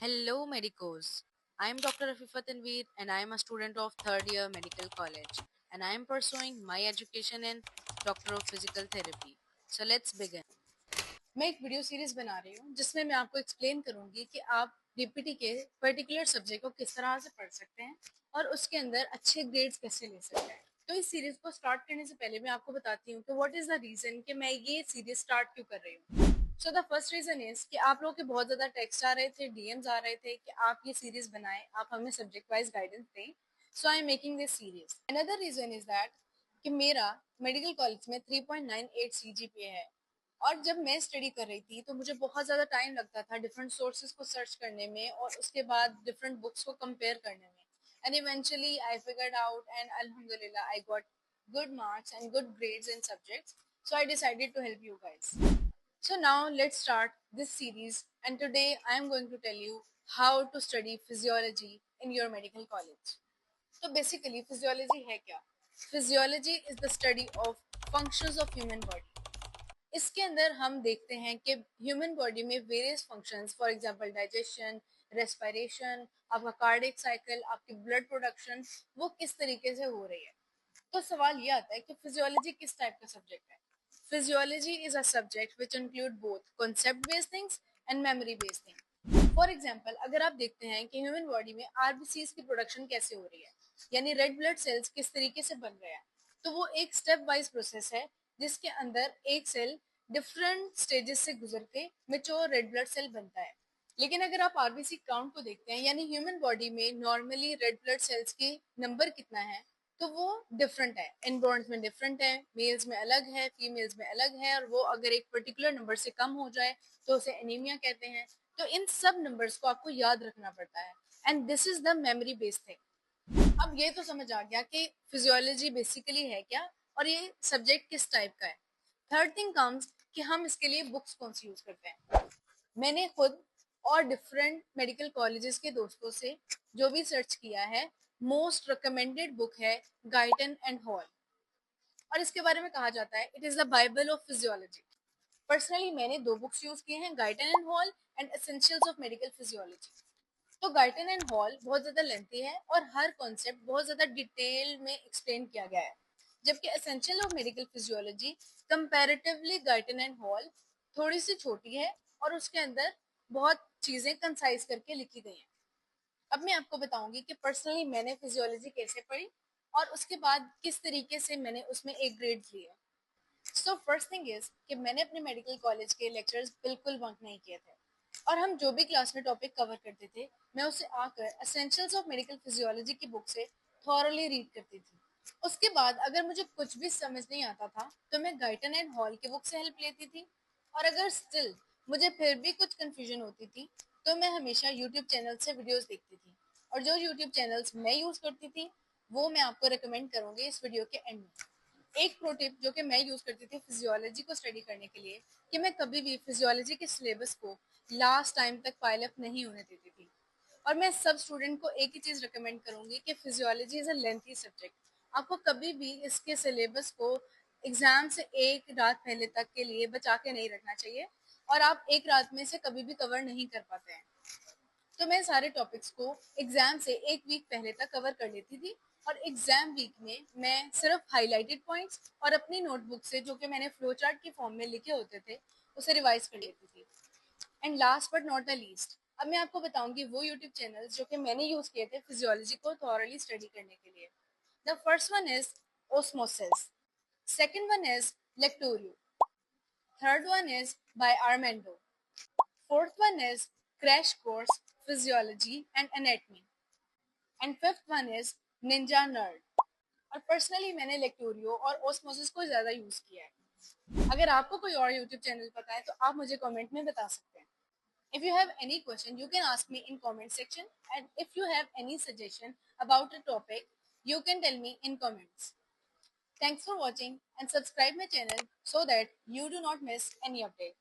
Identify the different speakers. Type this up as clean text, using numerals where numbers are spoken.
Speaker 1: Hello, Medicos. I am Dr. Afifa Tanveer and I am a student of third year medical college and I am pursuing my education in Doctor of Physical Therapy. So let's begin.
Speaker 2: मैं एक video series बना रही हूँ जिसमें मैं आपको explain करूंगी कि आप डीपीटी के पर्टिकुलर सब्जेक्ट को किस तरह से पढ़ सकते हैं और उसके अंदर अच्छे ग्रेड्स कैसे ले सकते हैं। तो इस सीरीज को स्टार्ट करने से पहले मैं आपको बताती हूँ कि व्हाट इज द रीजन कि मैं ये सीरीज स्टार्ट क्यों कर रही हूँ। So the first reason is कि आप लोगों के बहुत ज्यादा टेक्स्ट आ रहे थे, डीएम्स आ रहे थे कि आप ये सीरीज बनाएं, आप हमें सब्जेक्ट वाइज गाइडेंस दें। So I am making this series. Another reason is that कि मेरा मेडिकल कॉलेज में 3.98 सीजीपीए है और जब मैं स्टडी कर रही थी तो मुझे बहुत ज़्यादा टाइम लगता था डिफरेंट सोर्सेज को सर्च करने में और उसके बाद डिफरेंट बुक्स को कंपेयर करने में। And eventually I figured out and अल्हम्दुलिल्लाह I got good marks and good grades in subjects. So I decided to help you guys. So now let's start this series, and today I am going to tell you how to study physiology in your medical college. तो basically physiology है क्या? Physiology is the study of functions of human body. इसके अंदर हम देखते हैं कि human body में various functions, for example digestion, respiration, आपका कार्डियक साइकिल, आपकी ब्लड प्रोडक्शन, वो किस तरीके से हो रही है। तो सवाल ये आता है कि फिजियोलॉजी किस टाइप का सब्जेक्ट है। Physiology is a subject which include both concept based things and memory based things. For example, अगर आप देखते हैं कि ह्यूमन बॉडी में आरबीसीज की प्रोडक्शन कैसे हो रही है, यानी रेड ब्लड सेल्स किस तरीके से बन रहे हैं, तो वो एक स्टेप वाइज प्रोसेस है जिसके अंदर एक सेल डिफरेंट स्टेजेस से गुजर के मेच्योर रेड ब्लड सेल बनता है। लेकिन अगर आप आरबीसी काउंट को देखते हैं, यानी ह्यूमन बॉडी में नॉर्मली रेड ब्लड सेल्स की नंबर कितना है, तो वो डिफरेंट है। इनबॉर्न्स में डिफरेंट है, मेल्स में अलग है, फीमेल्स में अलग है, और वो अगर एक पर्टिकुलर नंबर से कम हो जाए तो उसे एनीमिया कहते हैं। तो इन सब नंबर्स को आपको याद रखना पड़ता है, and this is the memory based thing. अब ये तो समझ आ गया कि फिजियोलॉजी बेसिकली है क्या और ये सब्जेक्ट किस टाइप का है। थर्ड थिंग कम्स कि हम इसके लिए बुक्स कौन सी यूज करते हैं। मैंने खुद और डिफरेंट मेडिकल कॉलेजेस के दोस्तों से जो भी सर्च किया है, मोस्ट रिकमेंडेड बुक है गाइटन एंड हॉल, और इसके बारे में कहा जाता है it is the Bible of physiology. Personally मैंने दो बुक्स यूज किए हैं, Guyton and hall and essentials of medical physiology. तो गाइटन एंड हॉल बहुत ज्यादा लेंथी है और हर कॉन्सेप्ट बहुत ज्यादा डिटेल में एक्सप्लेन किया गया है, जबकि essential of medical physiology comparatively Guyton and hall थोड़ी सी छोटी है और उसके अंदर बहुत चीजें कंसाइज करके लिखी गई हैं। अब मैं आपको बताऊंगी कि पर्सनली मैंने फिजियोलॉजी कैसे पढ़ी और उसके बाद किस तरीके से मैंने उसमें एक ग्रेड लिए। सो फर्स्ट थिंग इज कि मैंने अपने मेडिकल कॉलेज के लेक्चर्स बिल्कुल बंक नहीं किए थे, और हम जो भी क्लास में टॉपिक कवर करते थे मैं उसे आकर एसेंशियल्स ऑफ मेडिकल फिजियोलॉजी की बुक से थॉरली रीड करती थी। उसके बाद अगर मुझे कुछ भी समझ नहीं आता था तो मैं गाइटन एंड हॉल की बुक से हेल्प लेती थी, और अगर स्टिल मुझे फिर भी कुछ कंफ्यूजन होती थी तो मैं हमेशा यूट्यूब चैनल से वीडियोस देखती थी, और जो यूट्यूब चैनल्स मैं यूज करती थी वो मैं आपको रिकमेंड करूंगी इस वीडियो के एंड में। एक प्रो टिप जो कि मैं यूज करती थी फिजियोलॉजी को स्टडी करने के लिए, कि मैं कभी भी फिजियोलॉजी के सिलेबस को लास्ट टाइम तक पाइल अप नहीं होने देती थी। और मैं सब स्टूडेंट को एक ही चीज रिकमेंड करूंगी कि physiology is a lengthy subject. आपको कभी भी इसके सिलेबस को एग्जाम से एक रात पहले तक के लिए बचा के नहीं रखना चाहिए, और आप एक रात में से कभी भी कवर नहीं कर पाते हैं। तो मैं सारे टॉपिक्स को एग्जाम से एक वीक पहले तक कवर कर लेती थी, और एग्जाम वीक में मैं सिर्फ हाईलाइटेड पॉइंट्स और अपनी नोटबुक से जो कि मैंने फ्लो चार्ट की फॉर्म में लिखे होते थे उसे रिवाइज कर लेती थी। And last but not the least, अब मैं आपको बताऊंगी वो यूट्यूब चैनल्स जो कि मैंने यूज किए थे फिजियोलॉजी को थॉरली स्टडी करने के लिए। The first one is Osmosis, second one is Lecturio, third one is by Armando, fourth one is Crash Course physiology and anatomy, and fifth one is Ninja Nerd. और personally मैंने Lecturio और osmosis को ज्यादा use किया है। अगर आपको कोई और यूट्यूब चैनल पता है तो आप मुझे कमेंट में बता सकते हैं। If you have any question, you can ask me in comment section, and if you have any suggestion about a topic, you can tell me in comments. Thanks for watching and subscribe my channel so that you do not miss any update.